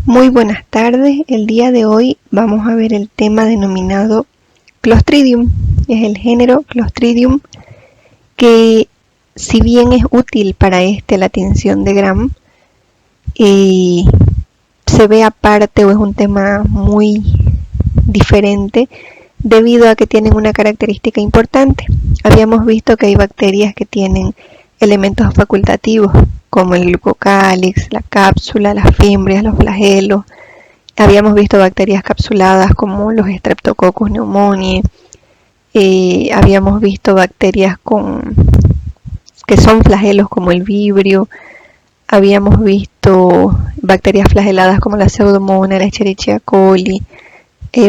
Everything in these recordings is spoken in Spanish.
Muy buenas tardes, el día de hoy vamos a ver el tema denominado Clostridium. Es el género Clostridium que, si bien es útil para la tinción de Gram, se ve aparte o es un tema muy diferente debido a que tienen una característica importante. Habíamos visto que hay bacterias que tienen elementos facultativos como el glucocálix, la cápsula, las fimbrias, los flagelos. Habíamos visto bacterias capsuladas como los Streptococcus pneumoniae. Habíamos visto bacterias que son flagelos como el vibrio. Habíamos visto bacterias flageladas como la Pseudomonas, la Escherichia coli.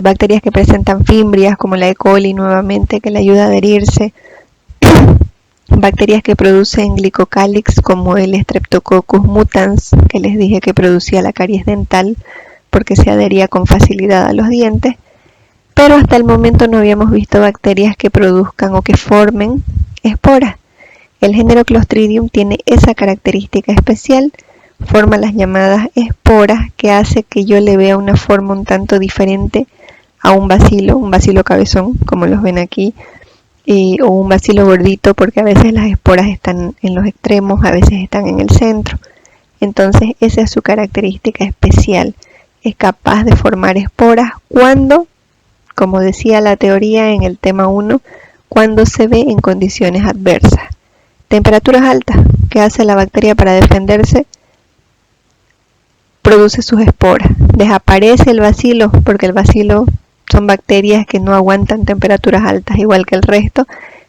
Bacterias que presentan fimbrias como la E. coli nuevamente, que le ayuda a adherirse. Bacterias que producen glicocálix como el Streptococcus mutans, que les dije que producía la caries dental porque se adhería con facilidad a los dientes, pero hasta el momento no habíamos visto bacterias que produzcan o que formen esporas. El género Clostridium tiene esa característica especial, forma las llamadas esporas, que hace que yo le vea una forma un tanto diferente a un bacilo cabezón, como los ven aquí, o un bacilo gordito, porque a veces las esporas están en los extremos, a veces están en el centro. Entonces esa es su característica especial. Es capaz de formar esporas cuando, como decía la teoría en el tema 1, cuando se ve en condiciones adversas. Temperaturas altas. ¿Qué hace la bacteria para defenderse? Produce sus esporas. Desaparece el bacilo, porque el bacilo son bacterias que no aguantan temperaturas altas igual que el resto,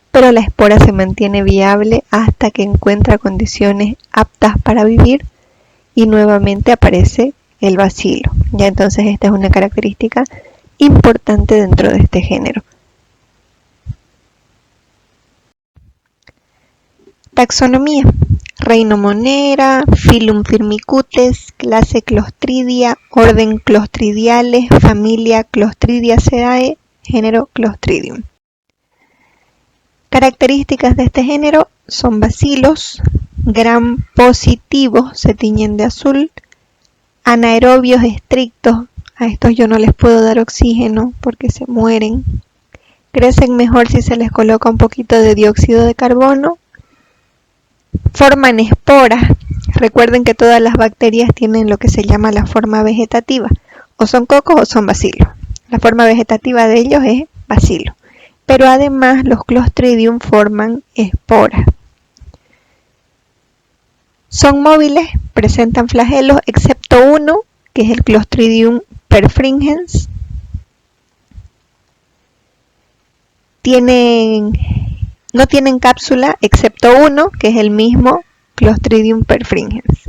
pero la espora se mantiene viable hasta que encuentra condiciones aptas para vivir y nuevamente aparece el bacilo. Ya entonces esta es una característica importante dentro de este género. Taxonomía. Reino Monera, Phylum Firmicutes, clase Clostridia, orden Clostridiales, familia Clostridiaceae, género Clostridium. Características de este género son bacilos, gram positivos, se tiñen de azul, anaerobios estrictos, a estos yo no les puedo dar oxígeno porque se mueren, crecen mejor si se les coloca un poquito de dióxido de carbono, forman esporas. Recuerden que todas las bacterias tienen lo que se llama la forma vegetativa, o son cocos o son bacilos. La forma vegetativa de ellos es bacilo, pero además los Clostridium forman esporas. Son móviles, presentan flagelos, excepto uno, que es el Clostridium perfringens. No tienen cápsula, excepto uno, que es el mismo Clostridium perfringens.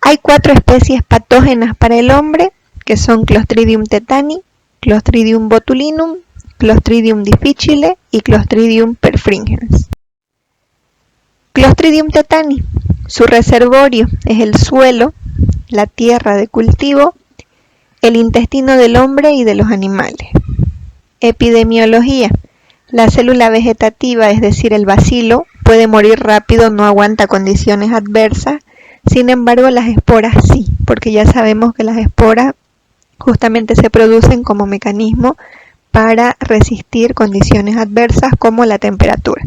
Hay 4 especies patógenas para el hombre, que son Clostridium tetani, Clostridium botulinum, Clostridium difficile y Clostridium perfringens. Clostridium tetani, su reservorio es el suelo, la tierra de cultivo, el intestino del hombre y de los animales. Epidemiología. La célula vegetativa, es decir, el bacilo, puede morir rápido, no aguanta condiciones adversas. Sin embargo, las esporas sí, porque ya sabemos que las esporas justamente se producen como mecanismo para resistir condiciones adversas como la temperatura.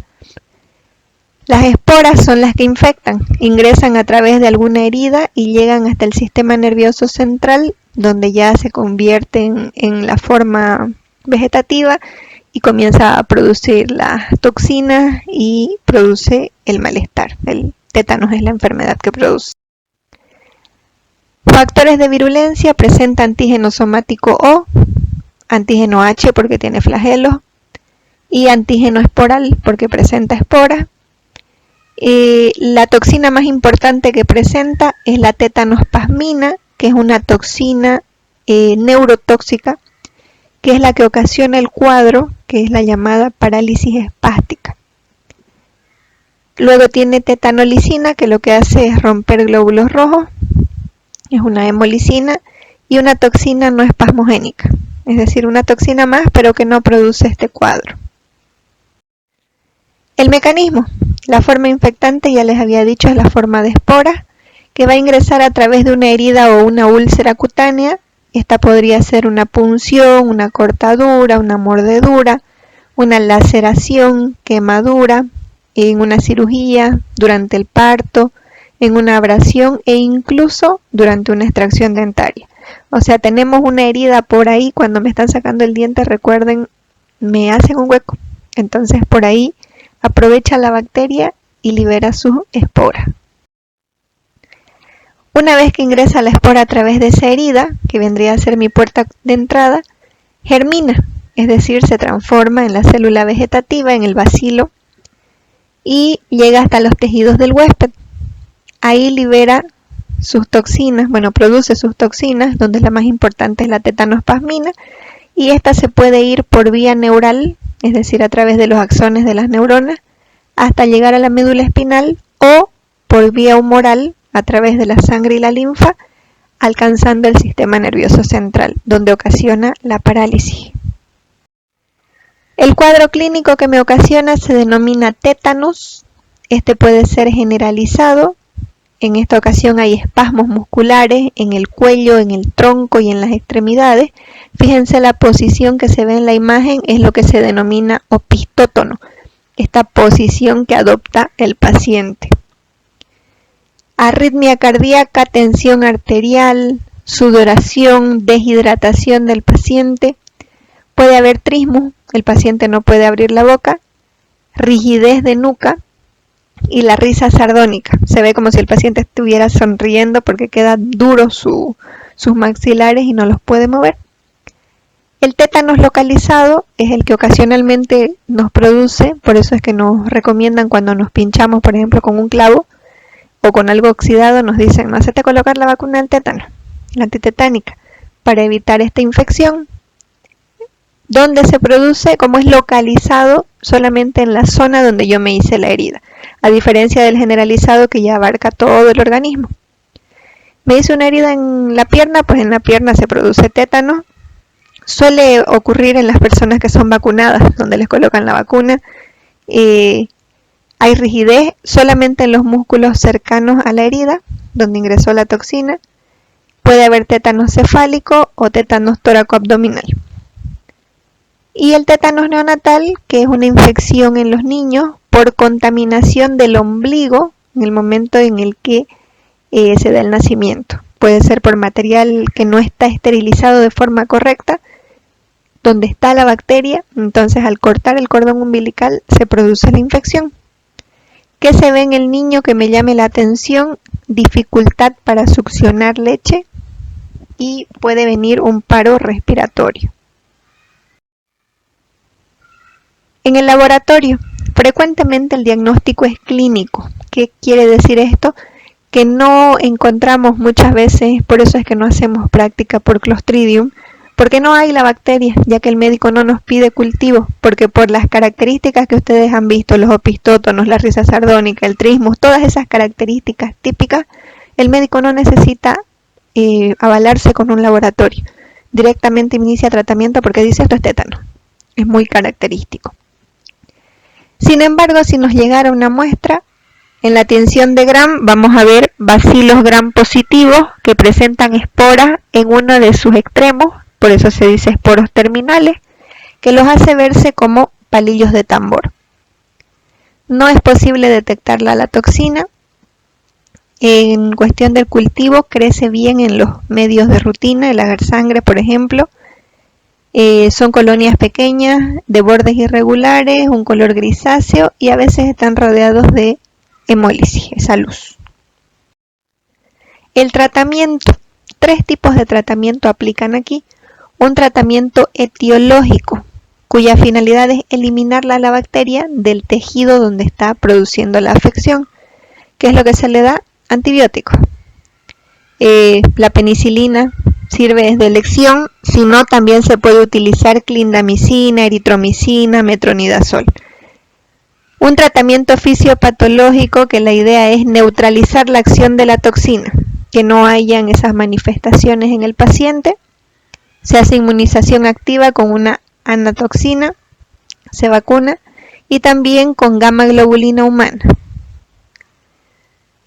Las esporas son las que infectan, ingresan a través de alguna herida y llegan hasta el sistema nervioso central, donde ya se convierten en la forma vegetativa y comienza a producir las toxinas y produce el malestar. El tétanos es la enfermedad que produce. Factores de virulencia: presenta antígeno somático O, antígeno H porque tiene flagelos, y antígeno esporal porque presenta esporas. La toxina más importante que presenta es la tetanospasmina, que es una toxina neurotóxica, que es la que ocasiona el cuadro, que es la llamada parálisis espástica. Luego tiene tetanolicina, que lo que hace es romper glóbulos rojos, es una hemolicina, y una toxina no espasmogénica, es decir, una toxina más, pero que no produce este cuadro. El mecanismo. La forma infectante, ya les había dicho, es la forma de esporas, que va a ingresar a través de una herida o una úlcera cutánea. Esta podría ser una punción, una cortadura, una mordedura, una laceración, quemadura, en una cirugía, durante el parto, en una abrasión e incluso durante una extracción dentaria. O sea, tenemos una herida por ahí, cuando me están sacando el diente, recuerden, me hacen un hueco. Entonces por ahí aprovecha la bacteria y libera su espora. Una vez que ingresa la espora a través de esa herida, que vendría a ser mi puerta de entrada, germina, es decir, se transforma en la célula vegetativa, en el bacilo, y llega hasta los tejidos del huésped. Ahí libera sus toxinas, produce sus toxinas, donde la más importante es la tetanospasmina, y esta se puede ir por vía neural, es decir, a través de los axones de las neuronas, hasta llegar a la médula espinal, o por vía humoral, a través de la sangre y la linfa, alcanzando el sistema nervioso central, donde ocasiona la parálisis. El cuadro clínico que me ocasiona se denomina tétanos. Este puede ser generalizado. En esta ocasión hay espasmos musculares en el cuello, en el tronco y en las extremidades. Fíjense, la posición que se ve en la imagen es lo que se denomina opistótono, esta posición que adopta el paciente. Arritmia cardíaca, tensión arterial, sudoración, deshidratación del paciente. Puede haber trismus, el paciente no puede abrir la boca, rigidez de nuca y la risa sardónica. Se ve como si el paciente estuviera sonriendo porque queda duro sus maxilares y no los puede mover. El tétanos localizado es el que ocasionalmente nos produce, por eso es que nos recomiendan cuando nos pinchamos, por ejemplo, con un clavo o con algo oxidado, nos dicen, no, hacete colocar la vacuna del tétano, la antitetánica, para evitar esta infección. ¿Dónde se produce? Como es localizado solamente en la zona donde yo me hice la herida, a diferencia del generalizado que ya abarca todo el organismo. Me hice una herida en la pierna, pues en la pierna se produce tétano. Suele ocurrir en las personas que son vacunadas, donde les colocan la vacuna. Hay rigidez solamente en los músculos cercanos a la herida, donde ingresó la toxina. Puede haber tétanos cefálico o tétanos tóraco-abdominal. Y el tétanos neonatal, que es una infección en los niños por contaminación del ombligo en el momento en el que se da el nacimiento. Puede ser por material que no está esterilizado de forma correcta, donde está la bacteria. Entonces, al cortar el cordón umbilical se produce la infección. ¿Qué se ve en el niño que me llame la atención? Dificultad para succionar leche y puede venir un paro respiratorio. En el laboratorio, frecuentemente el diagnóstico es clínico. ¿Qué quiere decir esto? Que no encontramos muchas veces, por eso es que no hacemos práctica por Clostridium, porque no hay la bacteria, ya que el médico no nos pide cultivo, porque por las características que ustedes han visto, los opistótonos, la risa sardónica, el trismus, todas esas características típicas, el médico no necesita avalarse con un laboratorio. Directamente inicia tratamiento porque dice esto es tétano. Es muy característico. Sin embargo, si nos llegara una muestra, en la tinción de Gram vamos a ver bacilos Gram positivos que presentan esporas en uno de sus extremos, por eso se dice esporos terminales, que los hace verse como palillos de tambor. No es posible detectar la toxina. En cuestión del cultivo, crece bien en los medios de rutina, el agar sangre, por ejemplo. Son colonias pequeñas, de bordes irregulares, un color grisáceo y a veces están rodeados de hemólisis, esa luz. El tratamiento. 3 tipos de tratamiento aplican aquí. Un tratamiento etiológico, cuya finalidad es eliminar la bacteria del tejido donde está produciendo la afección. ¿Qué es lo que se le da? Antibióticos. La penicilina sirve desde elección, si no también se puede utilizar clindamicina, eritromicina, metronidazol. Un tratamiento fisiopatológico que la idea es neutralizar la acción de la toxina, que no hayan esas manifestaciones en el paciente. Se hace inmunización activa con una anatoxina, se vacuna, y también con gamma globulina humana.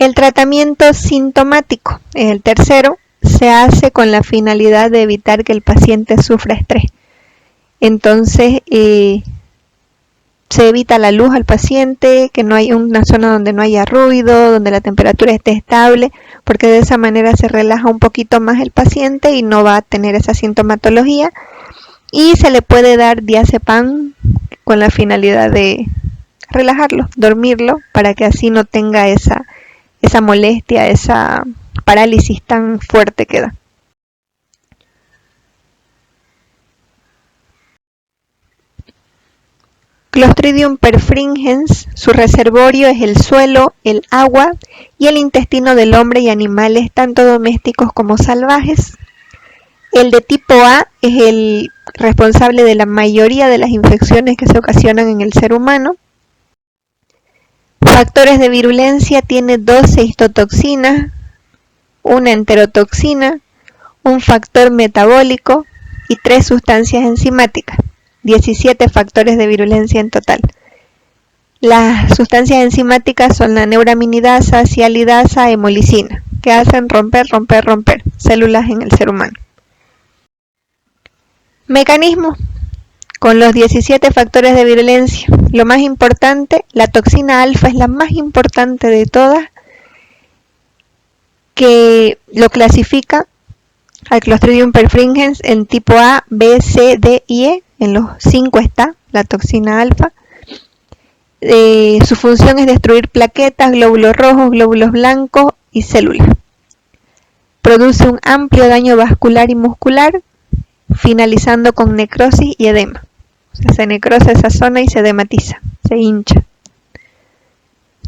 El tratamiento sintomático, el tercero, se hace con la finalidad de evitar que el paciente sufra estrés. Entonces, se evita la luz al paciente, que no haya una zona donde no haya ruido, donde la temperatura esté estable, porque de esa manera se relaja un poquito más el paciente y no va a tener esa sintomatología. Y se le puede dar diazepam con la finalidad de relajarlo, dormirlo, para que así no tenga esa molestia, esa parálisis tan fuerte que da. Clostridium perfringens, su reservorio es el suelo, el agua y el intestino del hombre y animales tanto domésticos como salvajes. El de tipo A es el responsable de la mayoría de las infecciones que se ocasionan en el ser humano. Factores de virulencia: tiene 12 histotoxinas, una enterotoxina, un factor metabólico y 3 sustancias enzimáticas. 17 factores de virulencia en total. Las sustancias enzimáticas son la neuraminidasa, sialidasa, hemolicina, que hacen romper células en el ser humano. Mecanismo: con los 17 factores de virulencia. Lo más importante, la toxina alfa es la más importante de todas, que lo clasifica al Clostridium perfringens en tipo A, B, C, D y E. En los 5 está la toxina alfa. Su función es destruir plaquetas, glóbulos rojos, glóbulos blancos y células. Produce un amplio daño vascular y muscular, finalizando con necrosis y edema. O sea, se necrosa esa zona y se edematiza, se hincha.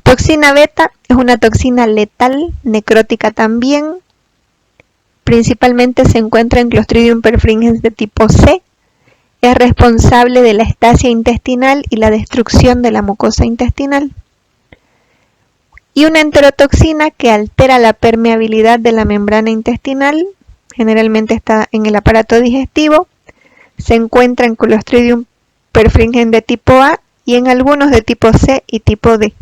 Toxina beta es una toxina letal, necrótica también. Principalmente se encuentra en Clostridium perfringens de tipo C. Es responsable de la estasia intestinal y la destrucción de la mucosa intestinal. Y una enterotoxina que altera la permeabilidad de la membrana intestinal, generalmente está en el aparato digestivo, se encuentra en Clostridium perfringens de tipo A y en algunos de tipo C y tipo D,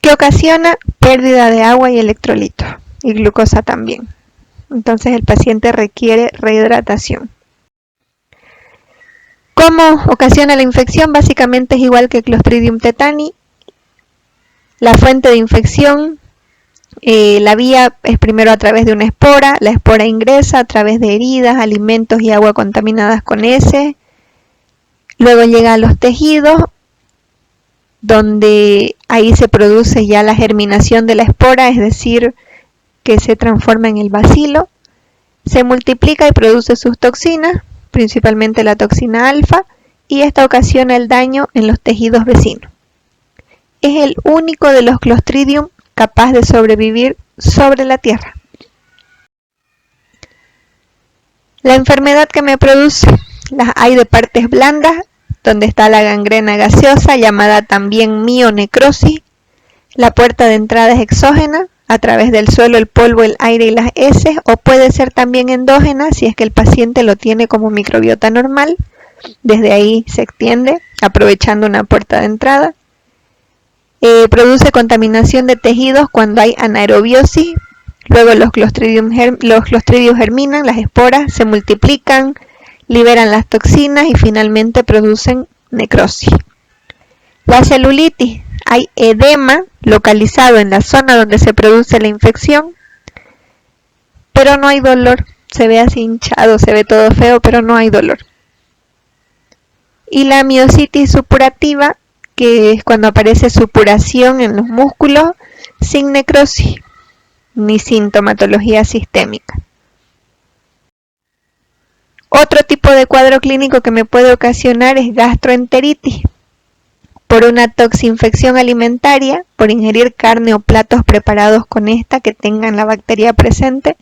que ocasiona pérdida de agua y electrolitos, y glucosa también. Entonces el paciente requiere rehidratación. ¿Cómo ocasiona la infección? Básicamente es igual que Clostridium tetani. La fuente de infección, la vía es primero a través de una espora. La espora ingresa a través de heridas, alimentos y agua contaminadas con heces. Luego llega a los tejidos, donde ahí se produce ya la germinación de la espora, es decir, que se transforma en el bacilo. Se multiplica y produce sus toxinas, principalmente la toxina alfa, y esta ocasiona el daño en los tejidos vecinos. Es el único de los Clostridium capaz de sobrevivir sobre la tierra. La enfermedad que me produce, las hay de partes blandas, donde está la gangrena gaseosa, llamada también mionecrosis. La puerta de entrada es exógena, a través del suelo, el polvo, el aire y las heces, o puede ser también endógena si es que el paciente lo tiene como microbiota normal. Desde ahí se extiende, aprovechando una puerta de entrada. Produce contaminación de tejidos cuando hay anaerobiosis. Luego los clostridios germinan, las esporas se multiplican, liberan las toxinas y finalmente producen necrosis. La celulitis: hay edema localizado en la zona donde se produce la infección, pero no hay dolor. Se ve así hinchado, se ve todo feo, pero no hay dolor. Y la miositis supurativa, que es cuando aparece supuración en los músculos sin necrosis ni sintomatología sistémica. Otro tipo de cuadro clínico que me puede ocasionar es gastroenteritis, por una toxinfección alimentaria, por ingerir carne o platos preparados con esta que tengan la bacteria presente.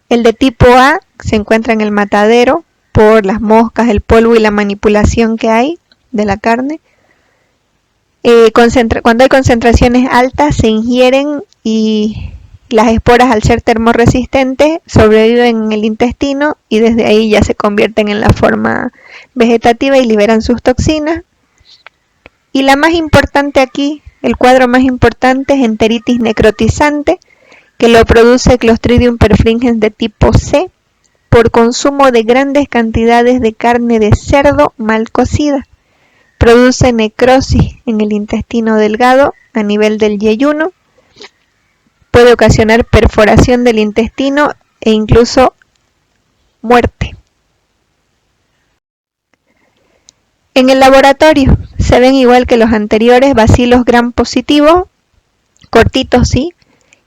El de tipo A se encuentra en el matadero por las moscas, el polvo y la manipulación que hay de la carne. Cuando hay concentraciones altas se ingieren y las esporas, al ser termorresistentes, sobreviven en el intestino y desde ahí ya se convierten en la forma vegetativa y liberan sus toxinas. Y la más importante aquí El cuadro más importante es enteritis necrotizante, que lo produce Clostridium perfringens de tipo C por consumo de grandes cantidades de carne de cerdo mal cocida. Produce necrosis en el intestino delgado a nivel del yeyuno, puede ocasionar perforación del intestino e incluso muerte. En el laboratorio se ven igual que los anteriores bacilos gram positivos, cortitos sí,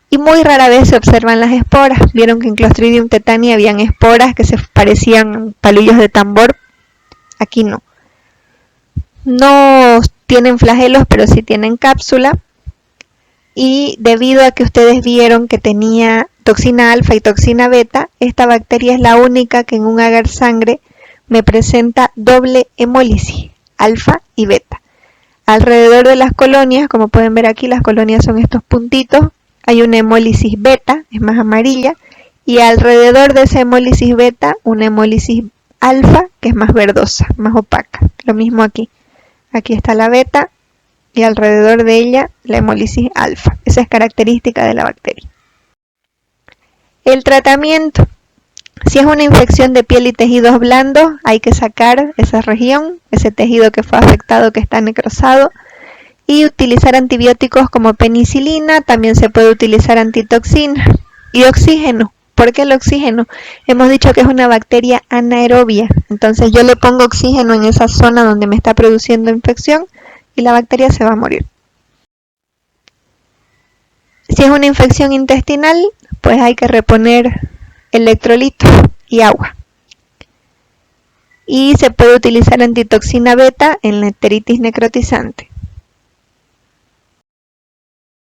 y muy rara vez se observan las esporas. Vieron que en Clostridium tetani habían esporas que se parecían palillos de tambor, aquí no. No tienen flagelos, pero sí tienen cápsula, y debido a que ustedes vieron que tenía toxina alfa y toxina beta, esta bacteria es la única que en un agar sangre me presenta doble hemólisis, alfa y beta. Alrededor de las colonias, como pueden ver aquí, las colonias son estos puntitos, hay una hemólisis beta, es más amarilla, y alrededor de esa hemólisis beta, una hemólisis alfa, que es más verdosa, más opaca. Lo mismo aquí. Aquí está la beta, y alrededor de ella la hemólisis alfa. Esa es característica de la bacteria. El tratamiento. Si es una infección de piel y tejidos blandos, hay que sacar esa región, ese tejido que fue afectado, que está necrosado, y utilizar antibióticos como penicilina. También se puede utilizar antitoxina y oxígeno. ¿Por qué el oxígeno? Hemos dicho que es una bacteria anaerobia, entonces yo le pongo oxígeno en esa zona donde me está produciendo infección y la bacteria se va a morir. Si es una infección intestinal, pues hay que reponer electrolitos y agua. Y se puede utilizar antitoxina beta en la enteritis necrotizante.